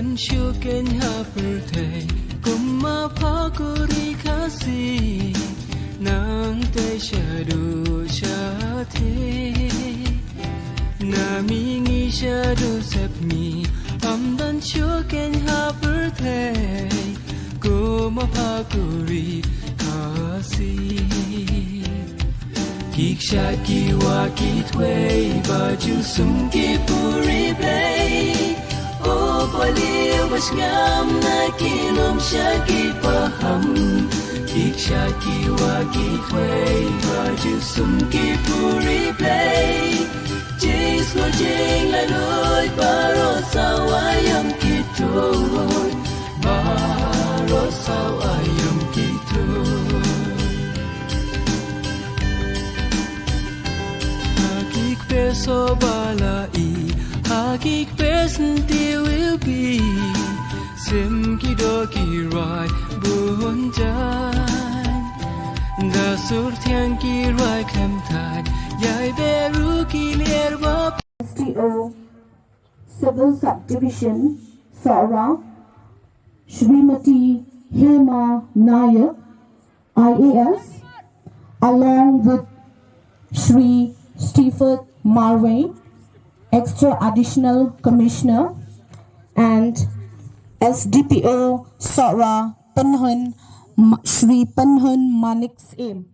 Shuken Hapertay Kuma Pakuri Khasi Nang Te Shadu Shate Namingi Shadu Sepmi Amdan Shuken Hapertay Kuma Pakuri Khasi Kiksha Kiwa Kitway Baju Sumki Puri Play O bali was ngam na kilom siya kipaham Kik siya kiwa kitway Baju sumki puri play Jis ko jing laloy Baro sawayam kitoy Baro sawayam kitoy Hakik peso balai Hakik presenti will be Sim kidoki rai bunjan Da surtian ki rai klemtai Yai beru ki lerwa STO Civil Subdivision Sohra Srimati Hema Nayar IAS along with Shri Stephen Marway Extra Additional Commissioner and SDPO Sohra Panhun Shri Panhun Manik's aim.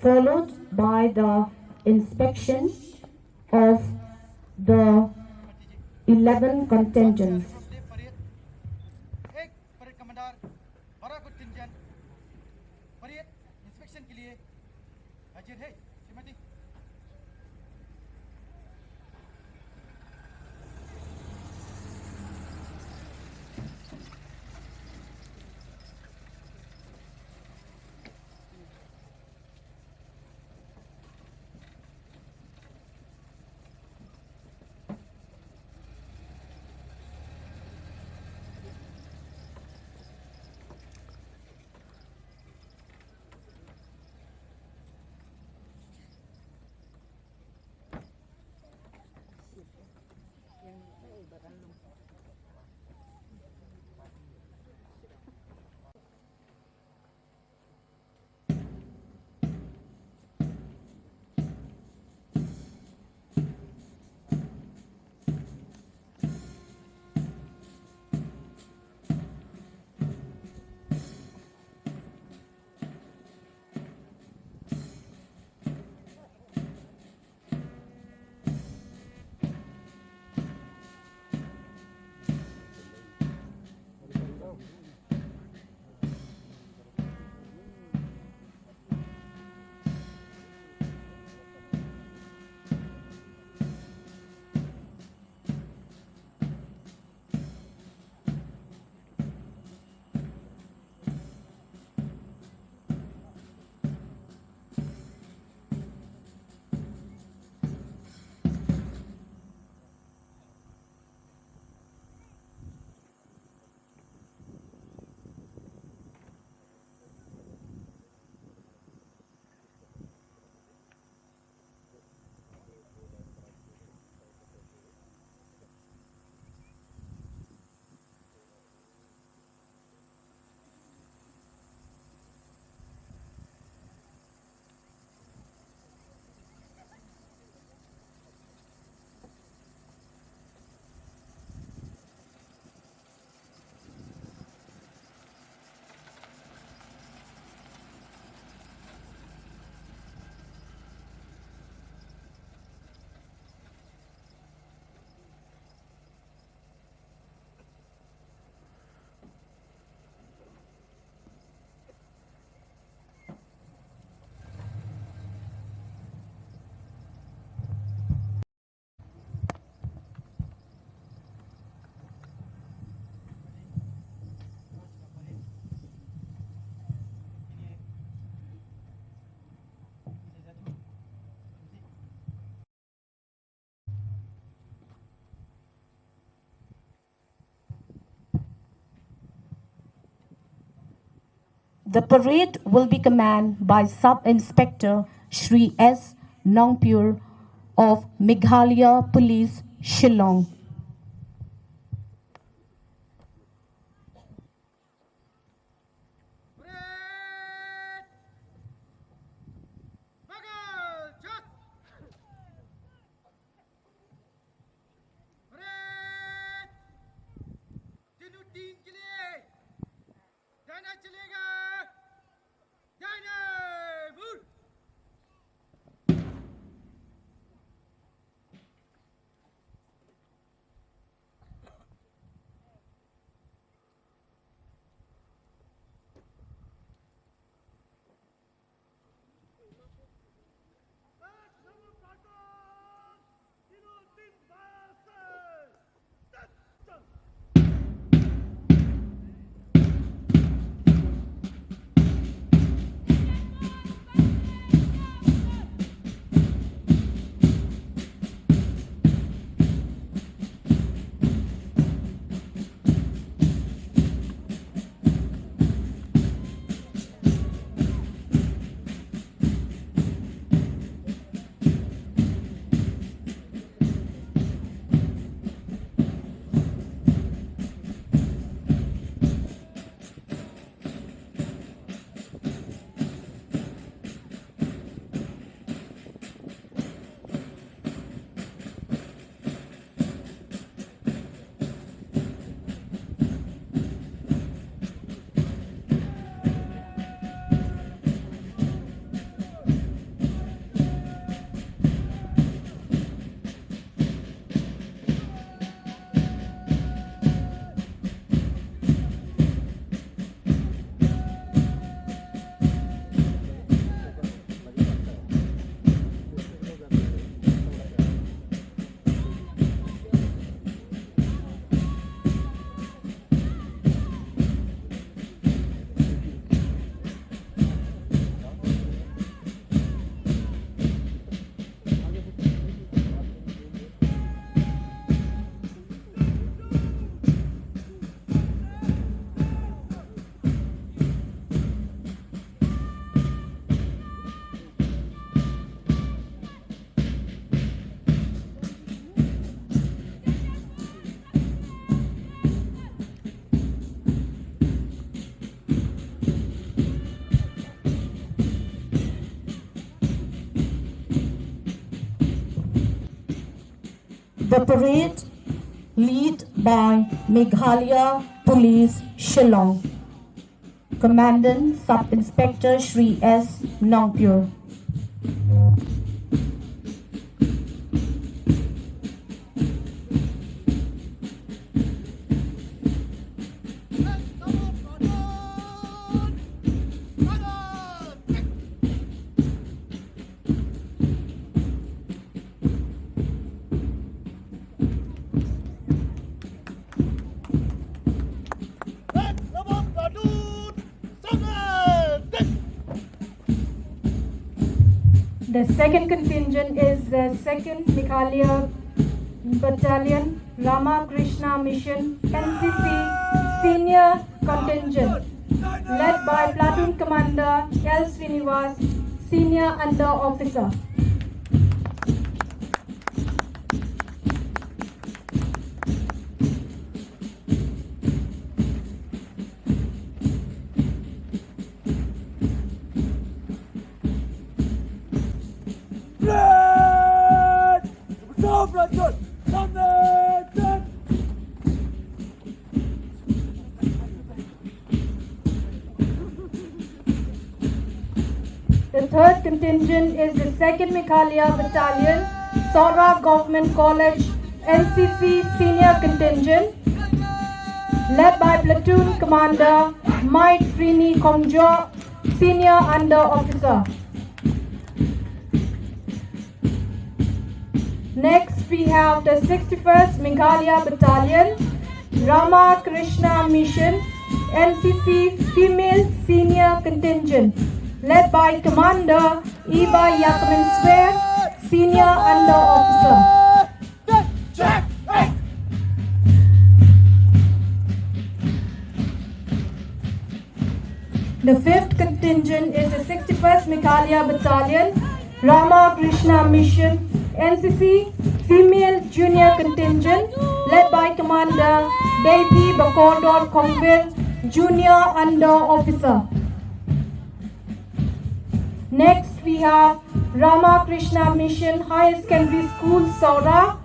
Followed by the inspection of the 11 contingents. The parade will be commanded by Sub-Inspector Shri S. Nongpur of Meghalaya Police, Shillong. The parade led by Meghalaya Police, Shillong. Commandant Sub-Inspector Shri S. Nongpur. The second contingent is the 2nd Meghalaya Battalion, Ramakrishna Mission, NCC Senior Contingent, led by Platoon Commander L. Srinivas, Senior Under Officer. The third contingent is the 2nd Meghalaya Battalion, Sohra Government College, NCC Senior Contingent, led by Platoon Commander Mike Frini Komjo, Senior Under Officer. Next we have the 61st Meghalaya Battalion, Rama Krishna Mission, NCC Female Senior Contingent, led by Commander Eva Yakumin Square, Senior Under Officer. The 5th contingent is the 61st Meghalaya Battalion, Rama Krishna Mission, NCC Female Junior Contingent, led by Commander Baby Bakodor Kongvir, Junior Under Officer. Next, we have Rama Krishna Mission Higher Secondary School, Sohra,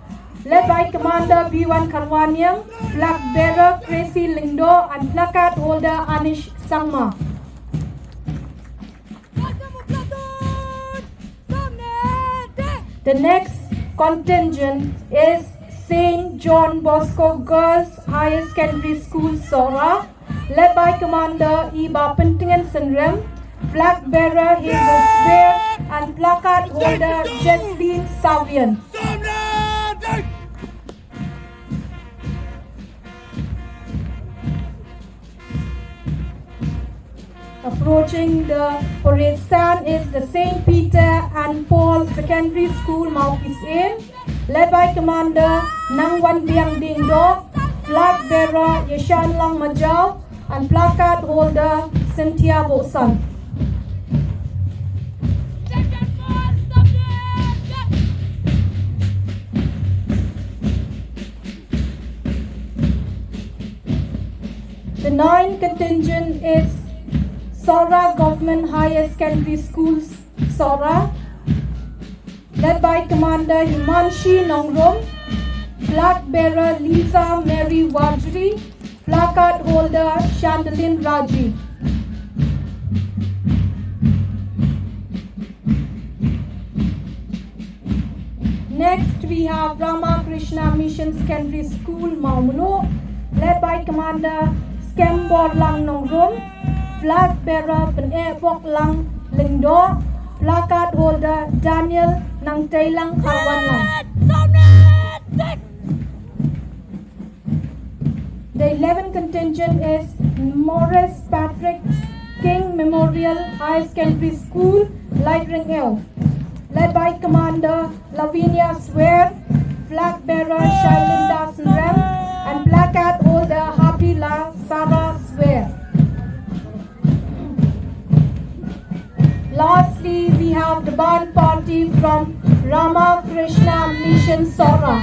led by Commander B1 Karwanyang, flag bearer Khasi Lindo, and placard holder Anish Sangma. The next contingent is St. John Bosco Girls Higher Secondary School, Sohra, led by Commander Iba Pentingan Senrem, flag bearer Hazel Swear, and placard holder Jesleen Savian. Approaching the parade stand is the St. Peter and Paul Secondary School, Maupis Inn, led by Commander Nangwan Biang Ding Do, flag bearer Yeshan Lang Majau, and placard holder Cynthia Bosan. The 9th contingent is Sohra Government Higher Secondary Schools, Sohra, led by Commander Himanshi Nongrom, flag bearer Lisa Mary Wajri, placard holder Chandalin Raji. Next, we have Rama Krishna Mission Secondary School, Maumuno, led by Commander Skembor Lang Nongrom, flag bearer Penepok Lang Lindo, placard holder Daniel Nang Tailang Karwan Lang. The 11th contingent is Morris Patrick King Memorial High Secondary School, Light Ring Hill, led by Commander Lavinia Swear, flag bearer Shailinda Sunram, and placard holder Habila Sarah Swear. Lastly, we have the band party from Rama Krishna Mission, Sohra.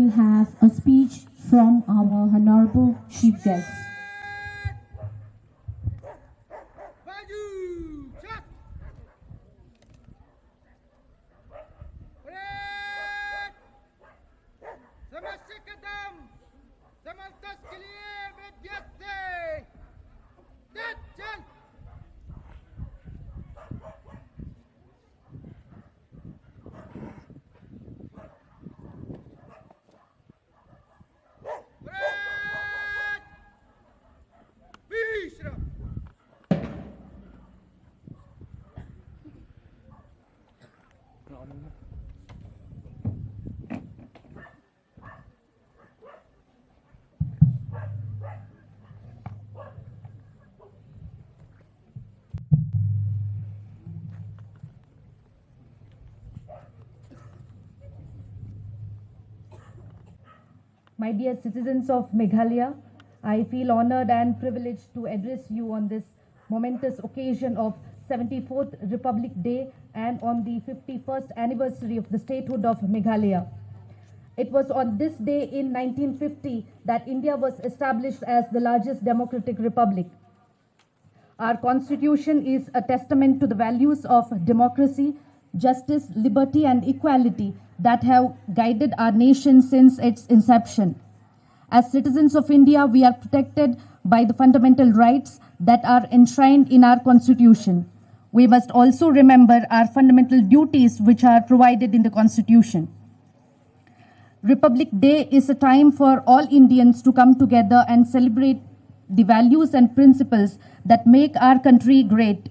will have a speech from our Honorable Chief Guest. My dear citizens of Meghalaya, I feel honored and privileged to address you on this momentous occasion of 74th Republic Day and on the 51st anniversary of the statehood of Meghalaya. It was on this day in 1950 that India was established as the largest democratic republic. Our constitution is a testament to the values of democracy, justice, liberty, and equality that have guided our nation since its inception. As citizens of India, we are protected by the fundamental rights that are enshrined in our constitution. We must also remember our fundamental duties which are provided in the constitution. Republic Day is a time for all Indians to come together and celebrate the values and principles that make our country great.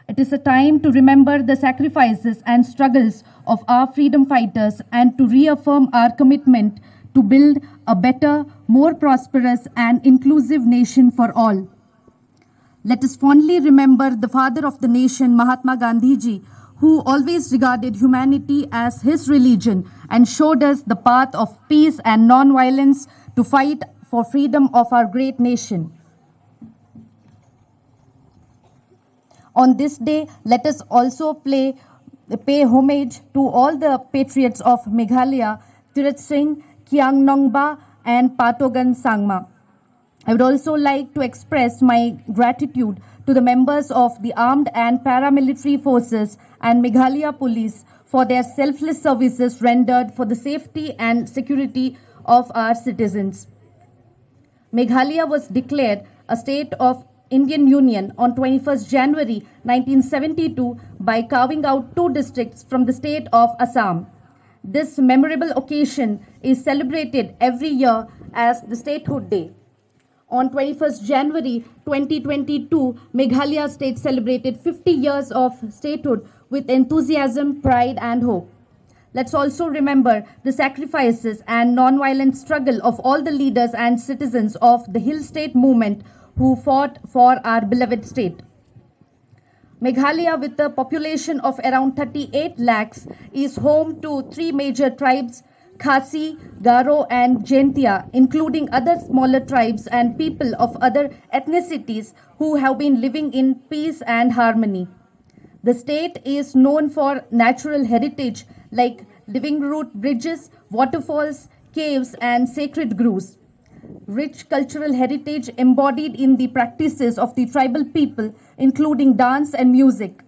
It is a time to remember the sacrifices and struggles of our freedom fighters and to reaffirm our commitment to build a better, more prosperous and inclusive nation for all. Let us fondly remember the father of the nation, Mahatma Gandhiji, who always regarded humanity as his religion and showed us the path of peace and non-violence to fight for freedom of our great nation. On this day, let us also pay homage to all the patriots of Meghalaya, Tirat Singh, Kiang Nongba, and Patogan Sangma. I would also like to express my gratitude to the members of the armed and paramilitary forces and Meghalaya Police for their selfless services rendered for the safety and security of our citizens. Meghalaya was declared a state of Indian Union on 21st January 1972 by carving out 2 districts from the state of Assam. This memorable occasion is celebrated every year as the Statehood Day. On 21st January 2022, Meghalaya state celebrated 50 years of statehood with enthusiasm, pride and hope. Let's also remember the sacrifices and non-violent struggle of all the leaders and citizens of the Hill State movement who fought for our beloved state. Meghalaya, with a population of around 38 lakhs, is home to 3 major tribes, Khasi, Garo and Jaintia, including other smaller tribes and people of other ethnicities who have been living in peace and harmony. The state is known for natural heritage like living root bridges, waterfalls, caves and sacred groves. Rich cultural heritage embodied in the practices of the tribal people, including dance and music.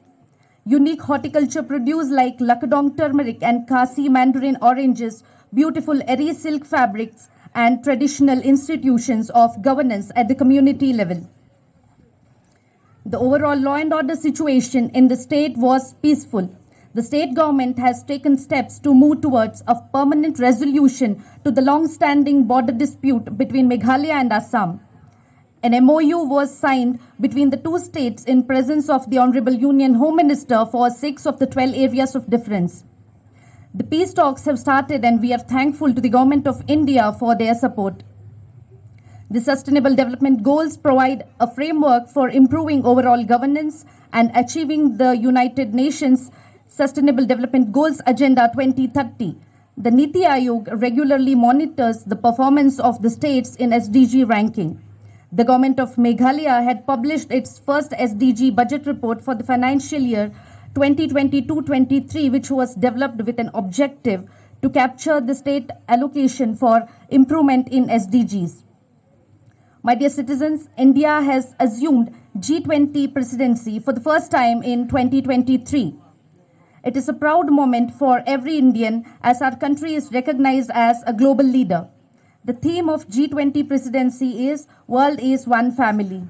Unique horticulture produce like Lakadong turmeric and Khasi mandarin oranges, beautiful eri silk fabrics, and traditional institutions of governance at the community level. The overall law and order situation in the state was peaceful. The state government has taken steps to move towards a permanent resolution to the long-standing border dispute between Meghalaya and Assam. An MOU was signed between the 2 states in presence of the Honorable Union Home Minister for 6 of the 12 areas of difference. The peace talks have started and we are thankful to the Government of India for their support. The Sustainable Development Goals provide a framework for improving overall governance and achieving the United Nations Sustainable Development Goals Agenda 2030. The Niti Aayog regularly monitors the performance of the states in SDG ranking. The Government of Meghalaya had published its first SDG budget report for the financial year 2022-23, which was developed with an objective to capture the state allocation for improvement in SDGs. My dear citizens, India has assumed G20 presidency for the first time in 2023. It is a proud moment for every Indian as our country is recognized as a global leader. The theme of G20 presidency is World is One Family.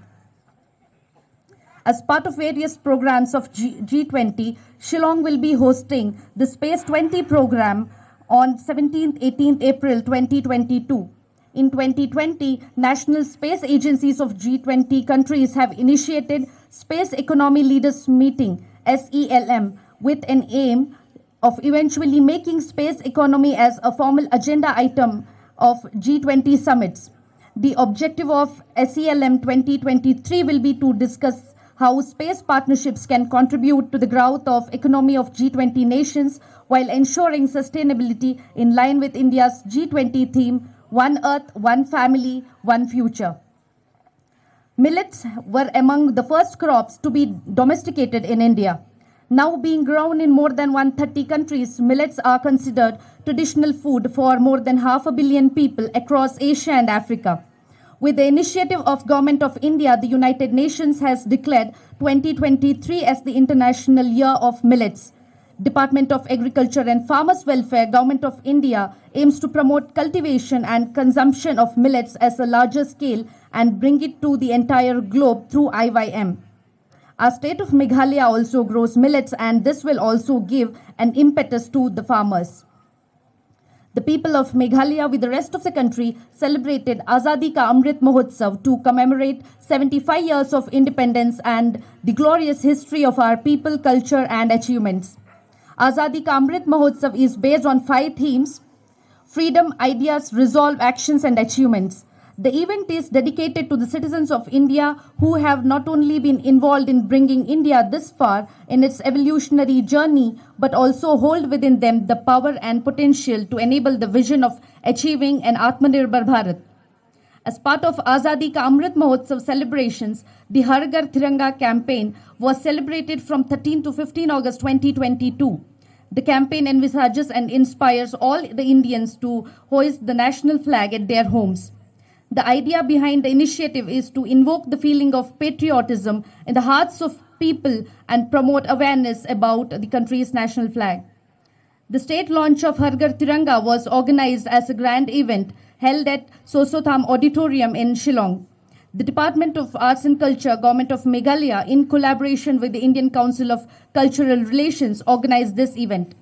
As part of various programs of G20, Shillong will be hosting the Space 20 program on 17th-18th April 2022. In 2020, national space agencies of G20 countries have initiated Space Economy Leaders Meeting, SELM, with an aim of eventually making space economy as a formal agenda item of G20 summits. The objective of SELM 2023 will be to discuss how space partnerships can contribute to the growth of economy of G20 nations while ensuring sustainability in line with India's G20 theme, One Earth, One Family, One Future. Millets were among the first crops to be domesticated in India. Now being grown in more than 130 countries, millets are considered traditional food for more than 500 million people across Asia and Africa. With the initiative of Government of India, the United Nations has declared 2023 as the International Year of Millets. Department of Agriculture and Farmers Welfare, Government of India aims to promote cultivation and consumption of millets as a larger scale and bring it to the entire globe through IYM. Our state of Meghalaya also grows millets, and this will also give an impetus to the farmers. The people of Meghalaya with the rest of the country celebrated Azadi Ka Amrit Mahotsav to commemorate 75 years of independence and the glorious history of our people, culture and achievements. Azadi Ka Amrit Mahotsav is based on 5 themes: freedom, ideas, resolve, actions and achievements. The event is dedicated to the citizens of India who have not only been involved in bringing India this far in its evolutionary journey, but also hold within them the power and potential to enable the vision of achieving an Atmanirbhar Bharat. As part of Azadi Ka Amrit Mahotsav celebrations, the Har Ghar Tiranga campaign was celebrated from 13 to 15 August 2022. The campaign envisages and inspires all the Indians to hoist the national flag at their homes. The idea behind the initiative is to invoke the feeling of patriotism in the hearts of people and promote awareness about the country's national flag. The state launch of Har Ghar Tiranga was organized as a grand event held at Sosotham Auditorium in Shillong. The Department of Arts and Culture, Government of Meghalaya, in collaboration with the Indian Council of Cultural Relations, organized this event,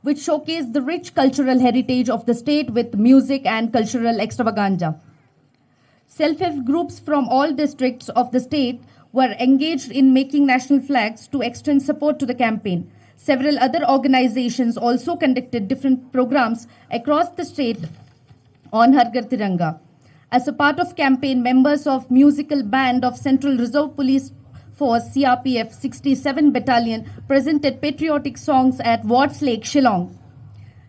which showcased the rich cultural heritage of the state with music and cultural extravaganza. Self-help groups from all districts of the state were engaged in making national flags to extend support to the campaign. Several other organizations also conducted different programs across the state on Har Ghar Tiranga. As a part of campaign, members of musical band of Central Reserve Police Force CRPF 67 Battalion presented patriotic songs at Wards Lake, Shillong.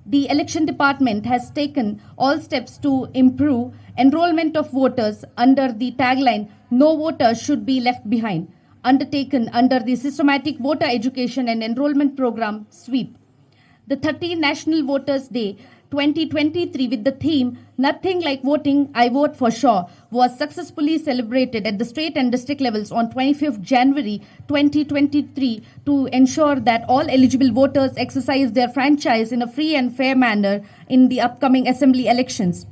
The election department has taken all steps to improve enrollment of voters under the tagline, "No voter should be left behind," undertaken under the Systematic Voter Education and Enrollment Program, SWEEP. The 30th National Voters' Day 2023 with the theme, "Nothing like voting, I vote for sure," was successfully celebrated at the state and district levels on 25th January 2023 to ensure that all eligible voters exercise their franchise in a free and fair manner in the upcoming assembly elections.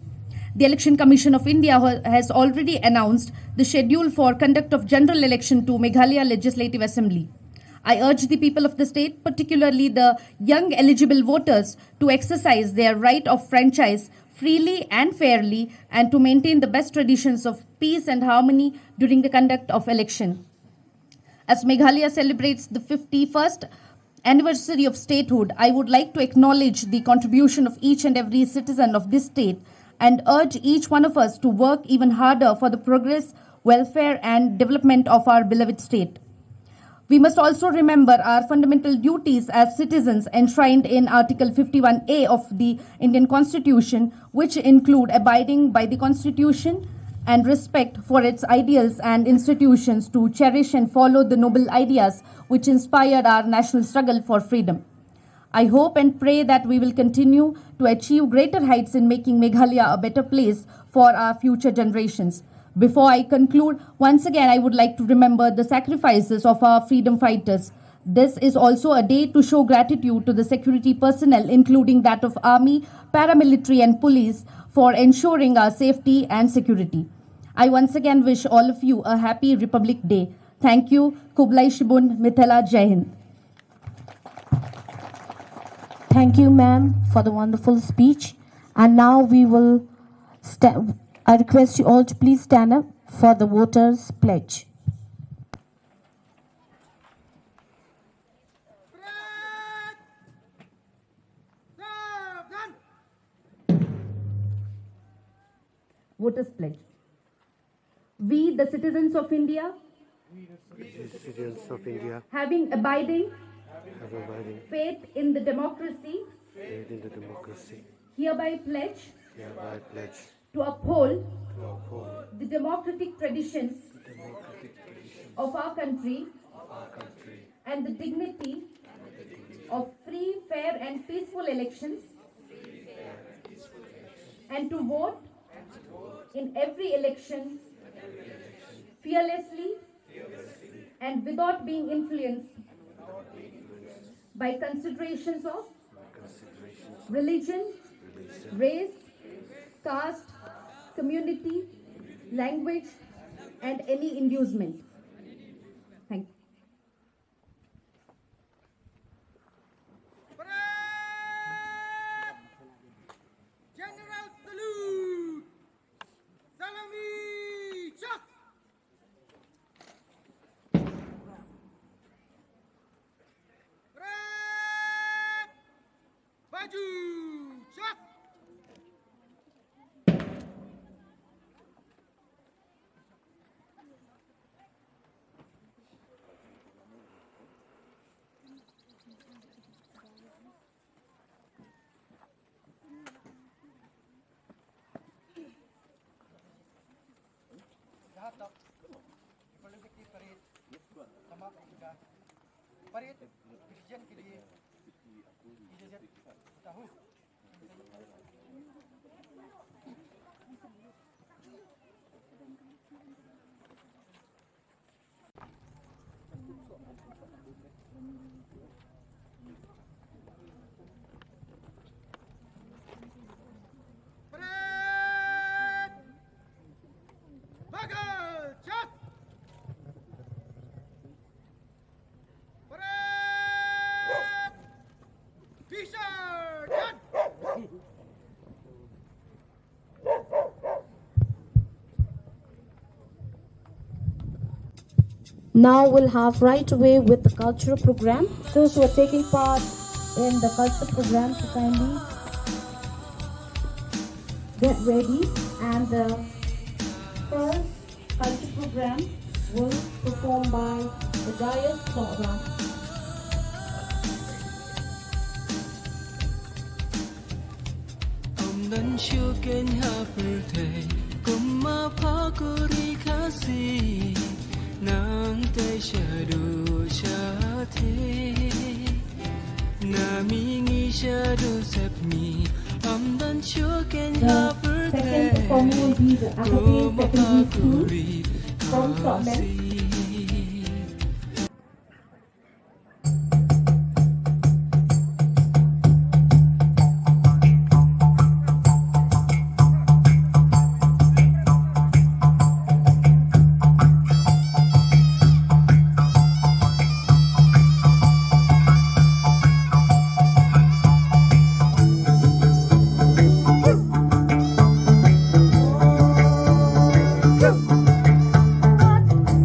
The Election Commission of India has already announced the schedule for conduct of general election to Meghalaya Legislative Assembly. I urge the people of the state, particularly the young eligible voters, to exercise their right of franchise freely and fairly and to maintain the best traditions of peace and harmony during the conduct of election. As Meghalaya celebrates the 51st anniversary of statehood, I would like to acknowledge the contribution of each and every citizen of this state and urge each one of us to work even harder for the progress, welfare and development of our beloved state. We must also remember our fundamental duties as citizens enshrined in Article 51A of the Indian Constitution, which include abiding by the Constitution and respect for its ideals and institutions, to cherish and follow the noble ideas which inspired our national struggle for freedom. I hope and pray that we will continue to achieve greater heights in making Meghalaya a better place for our future generations. Before I conclude, once again, I would like to remember the sacrifices of our freedom fighters. This is also a day to show gratitude to the security personnel, including that of Army, paramilitary and police, for ensuring our safety and security. I once again wish all of you a happy Republic Day. Thank you. Kublai Shibun, Mithila, Jai Hind. Thank you, ma'am, for the wonderful speech. And now we will I request you all to please stand up for the voters' pledge. Voters pledge. We, the citizens of India, having abiding faith in the democracy, hereby pledge to uphold the democratic traditions of our country and the dignity of free, fair and peaceful elections, and to vote in every election fearlessly and without being influenced by considerations of religion, race, caste, community, language, and any inducement. Thank you. General salute! Salami! Chak! Parade! Baju! Chak! यहाँ तक Republic की parade समाप्त होगा। Parade Christian के लिए इजाजत देता हूँ। Now we'll have right away with the cultural program. Those who are taking part in the cultural program to kindly get ready, and the first cultural program will performed by the Dayas Sohra. Amdan shuken haperte kumma phakuri khasi nang te shadu shathe nami ngi shadu sapni amdan shuken haperte Second performer will be the Agape Secondary School from Scotland.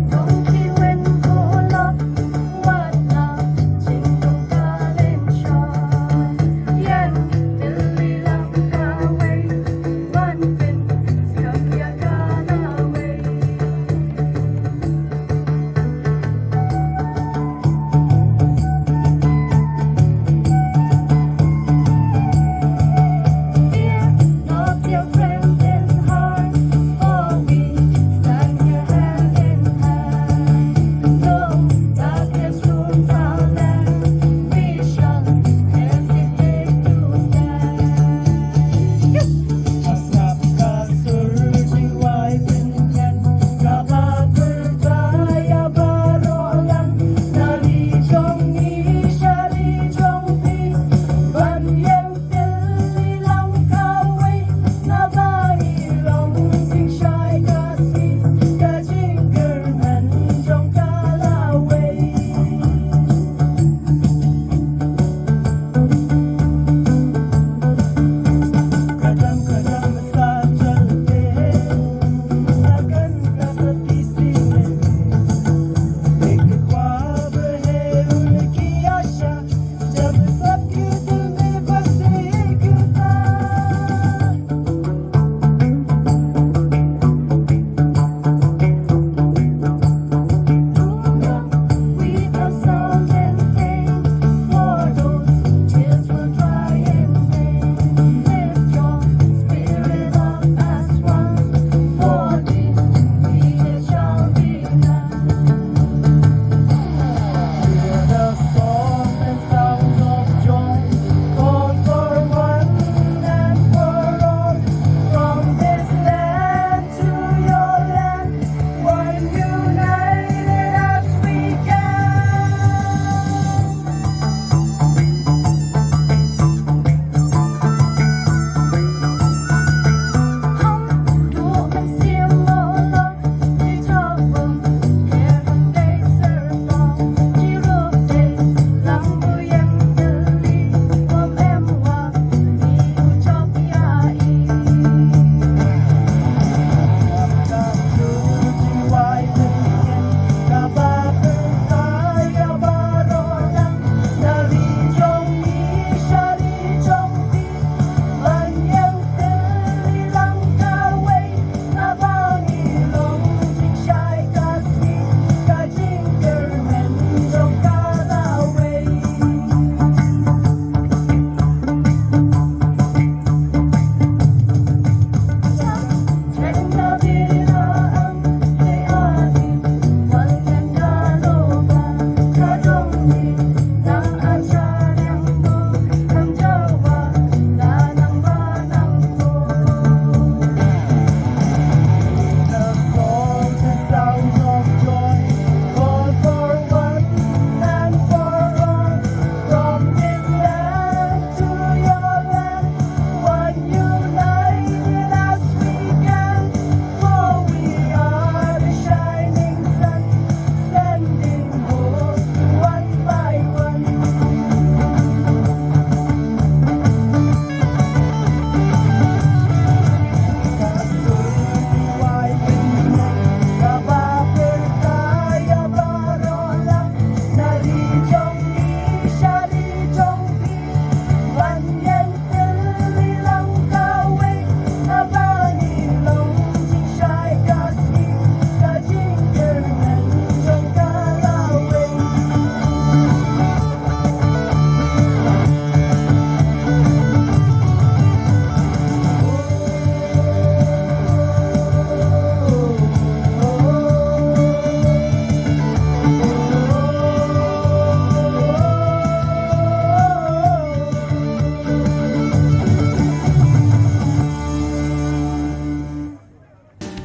No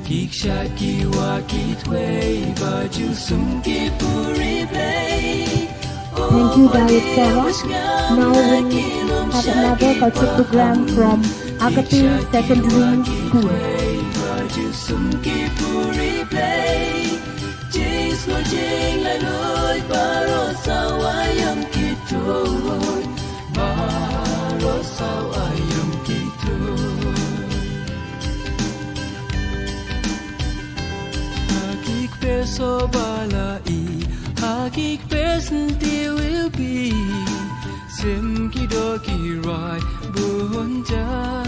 Kiksha kiwa kitway baju sumki puri play. Thank you, Diet Sarah. Now we have another culture program from Agape Secondary School. Baju sumki puri play. Jis lo jing la loy baro sawayam kitoy. Baro sawayam kitoy. Hakik peso balai, hakik pesenti will be. Sim kidoki rai bunjan.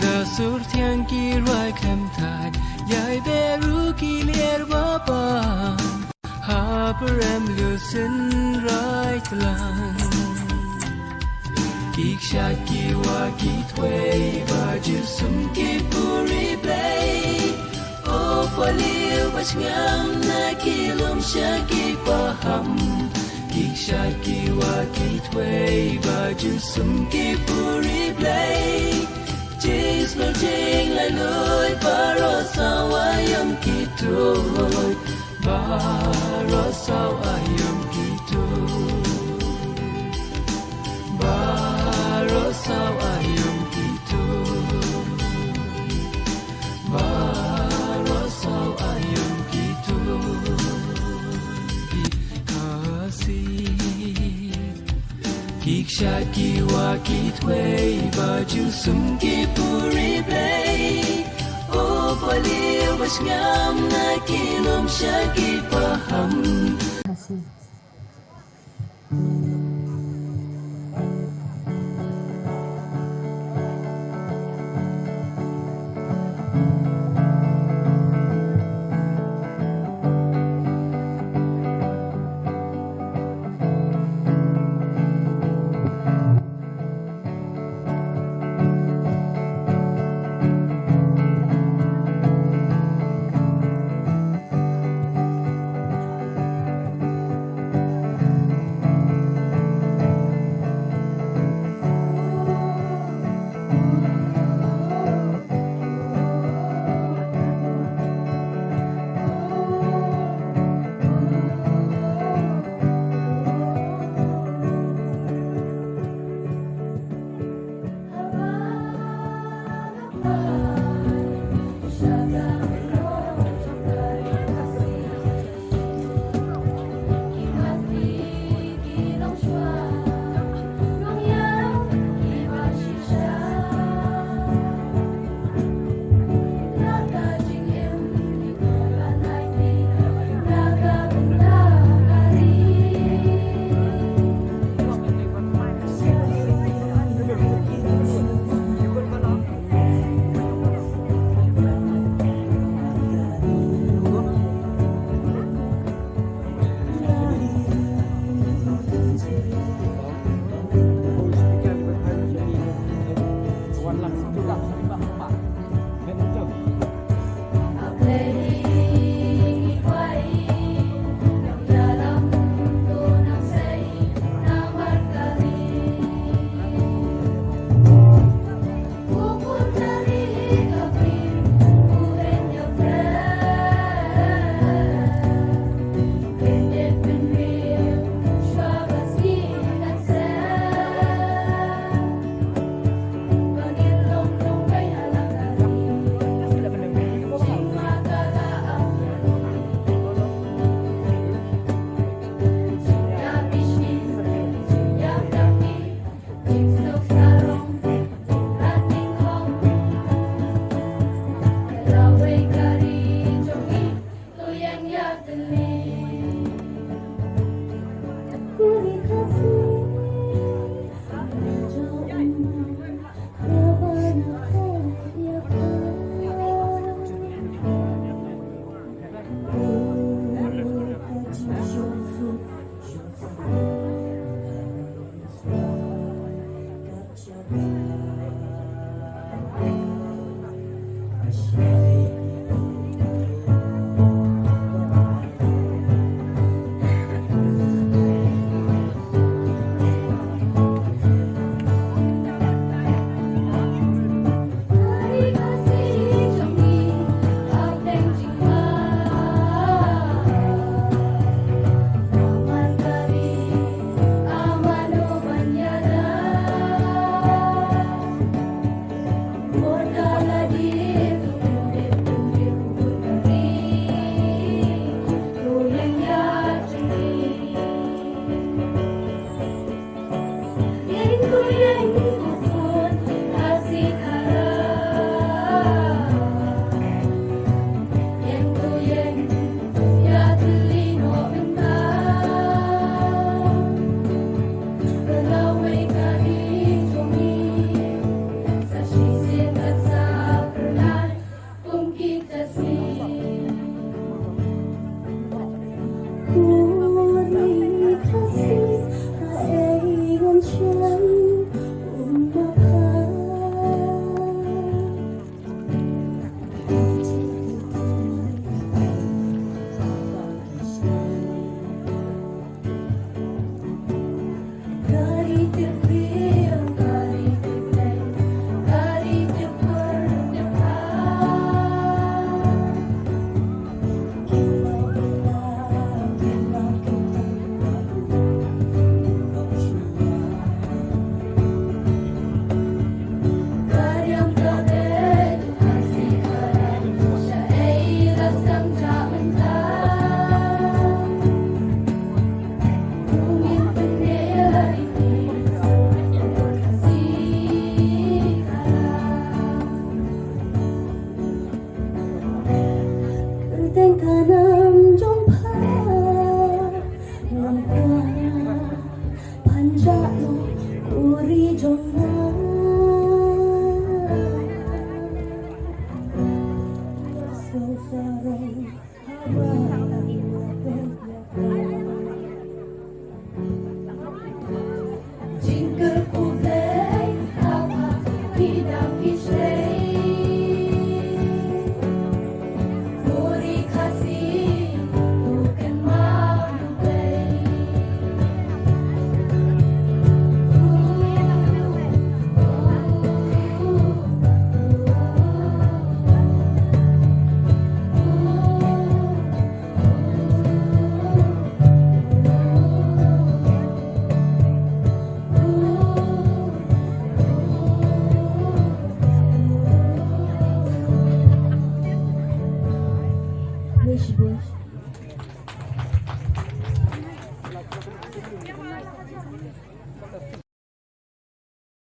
Da sur tiang ki rai kem tad, yai beru ki lier baban. Ha perem lusin rai tlang. Kik shat ki wa ki tway, baju sum ki puri play. Oh palil bach ngam na kilum shaki paham. Kik shat ki wa ki tway, baju sum ki puri play. Jis lo jing la loy baro sawayam kitoy. Baro sawayam kitoy. Baro sawayam kitoy. Baro sawayam kitoy. Khasi Kiksha kiwa kitway baju sumki puri play. Oh palil bach ngam na kilum shaki paham. kanam jompa ngam panjalo uri jompa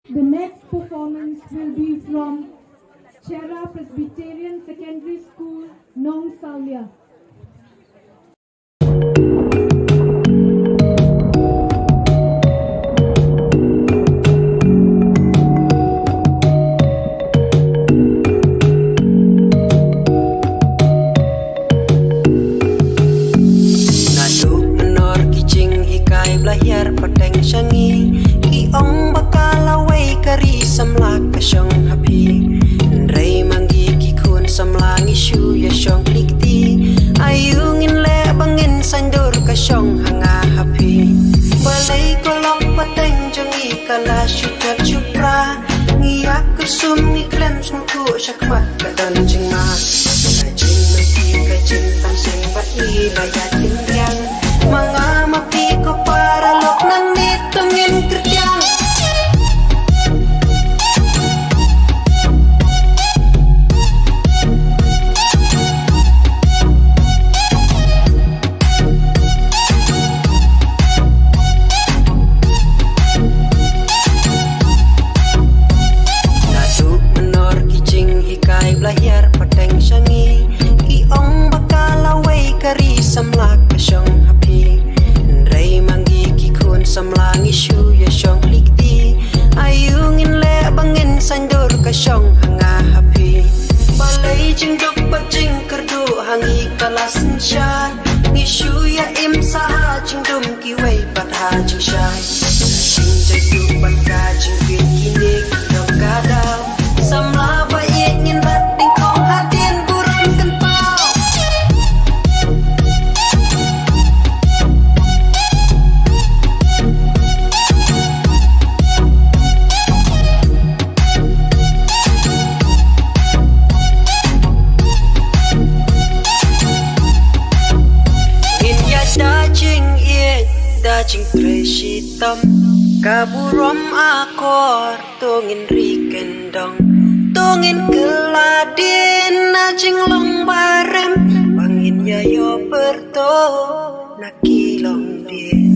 The next performance will be from Cherra Presbyterian Secondary School, Nongsawlia. Samlak kasyong happy Ray manggi kikun samlang isu ya syong klikti Ayungin le bangin sandur kasyong hanga happy Balay kolok pateng jongi kala syukat syupra Ngiyak kusum ni klem sungku syakmat kadan jingma Kajing mati kajing tamseng ba'i layat tinggiang Mga mapi ko para lok nang nitungin kertiang lahir pateng syangi Kiong bakalaway kari samlak kasyong happy Ray manggi kikun samlang isu ya syong likti Ayungin le bangin sandur kasyong hanga happy Balay jingduk bajing kerdu hangi kalasin syar Isu ya im saha jingdum kiway patha jing syai Jing jayuk baka jing bin kini kidong kadal Samla baik ngin bating kong hatin burang kentau Ngin ya dajing iet, dajing tresitam Kaburom akor, tungin rikendong Tungin keladin najing long barem Bangin yayo berto nakilong din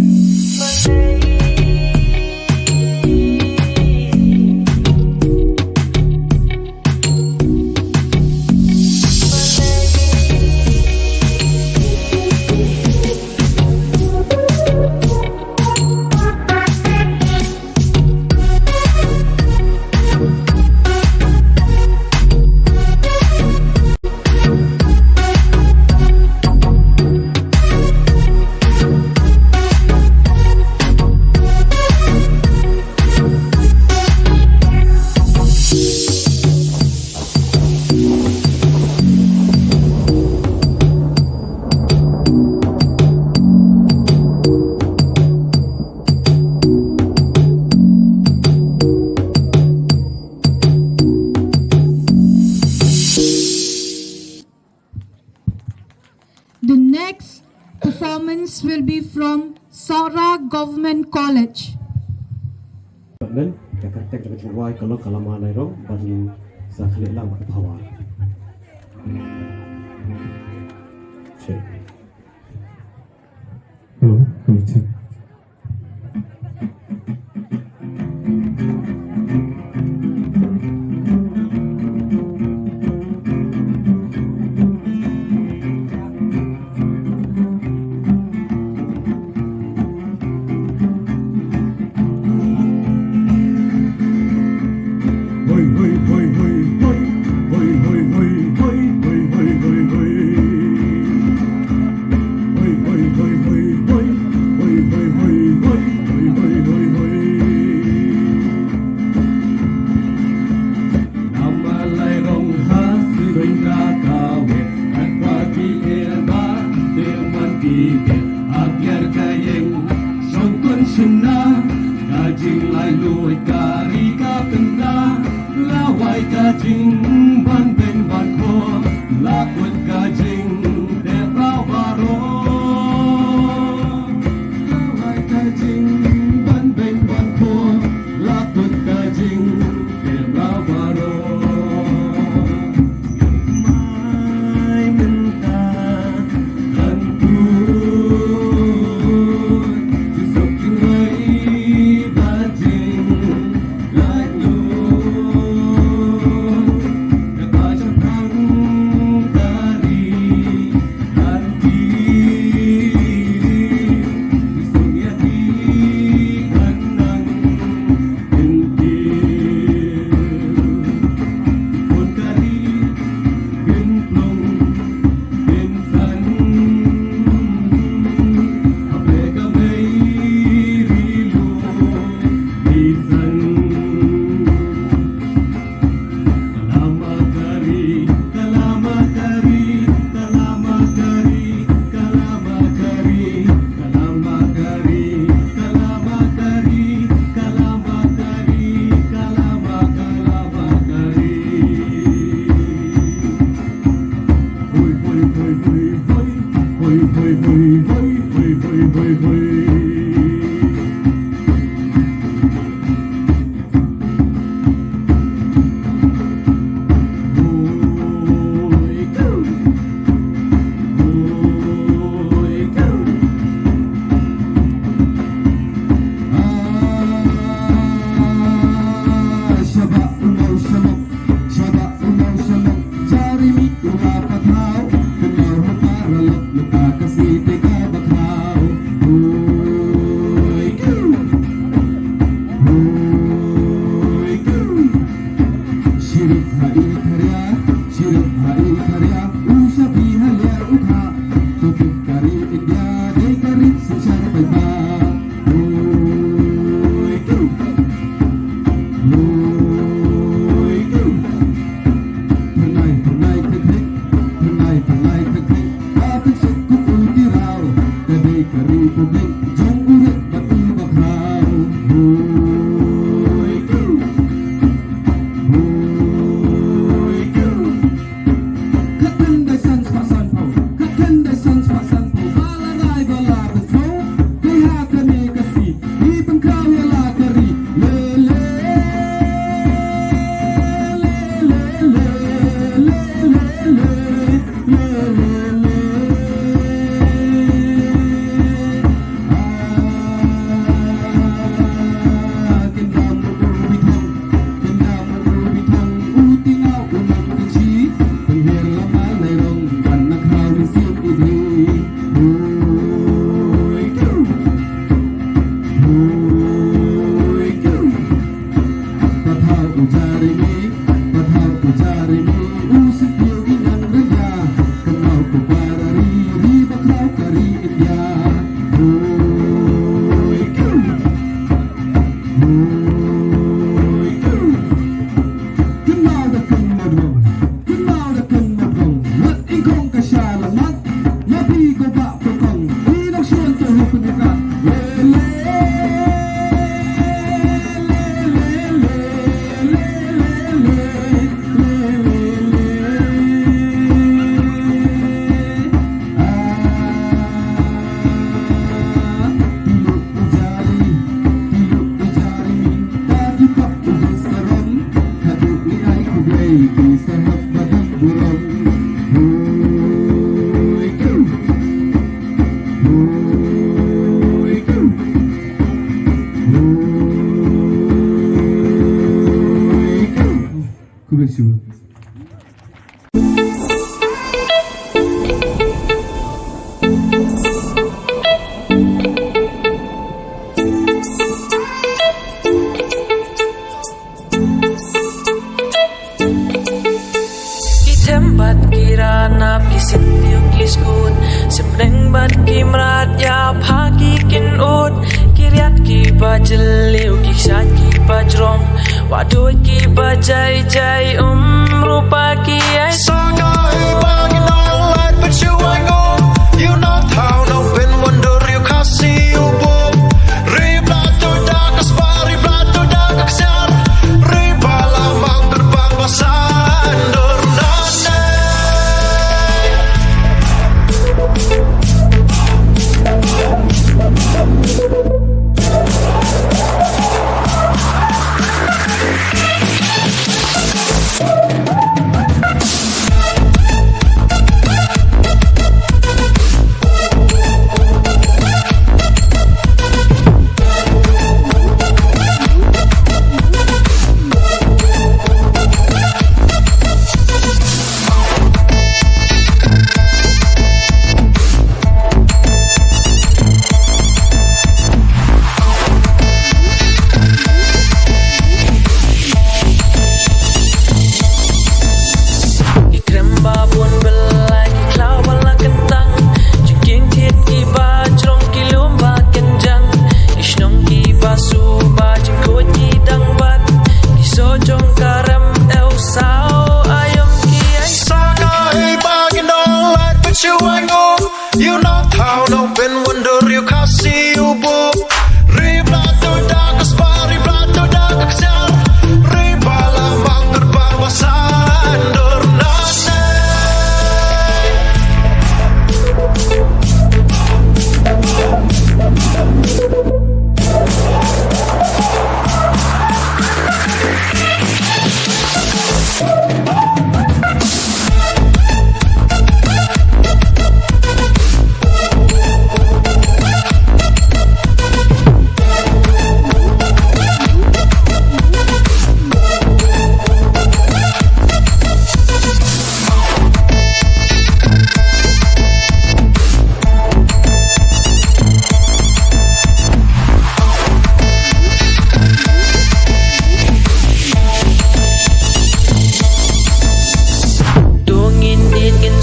The next performance will be from Sohra Government College. Nan Jakarta dengan Juwai kalau kalama lairong bangin sa khalilang pawa. Check. Check.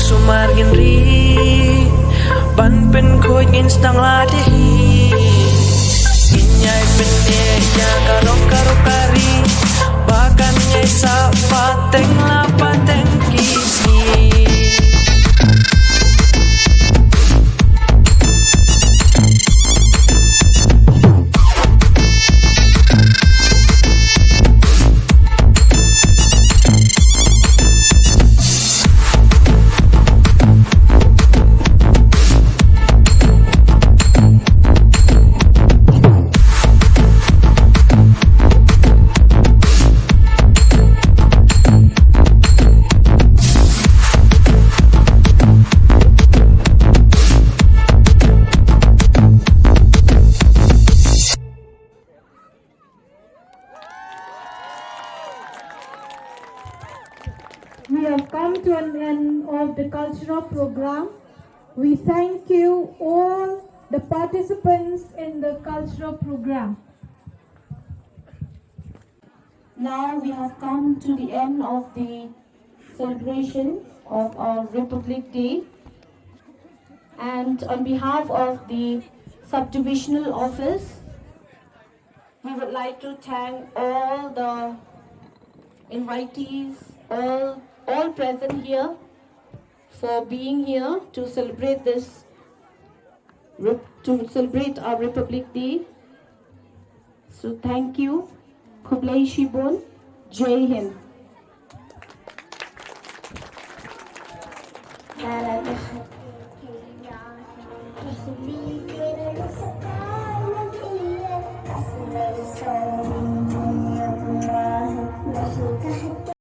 sumargin ri ban pen khoi in stang la de hi inyai pen ne ya karo kari bahkan nyai sa pateng la pateng kisi. We have come to an end of the cultural program. We thank you all the participants in the cultural program. Now we have come to the end of the celebration of our Republic Day, and on behalf of the subdivisional office, we would like to thank all the invitees, all present here, for being here to celebrate our Republic Day. So thank you. Kublai Shibon, Jai Hind.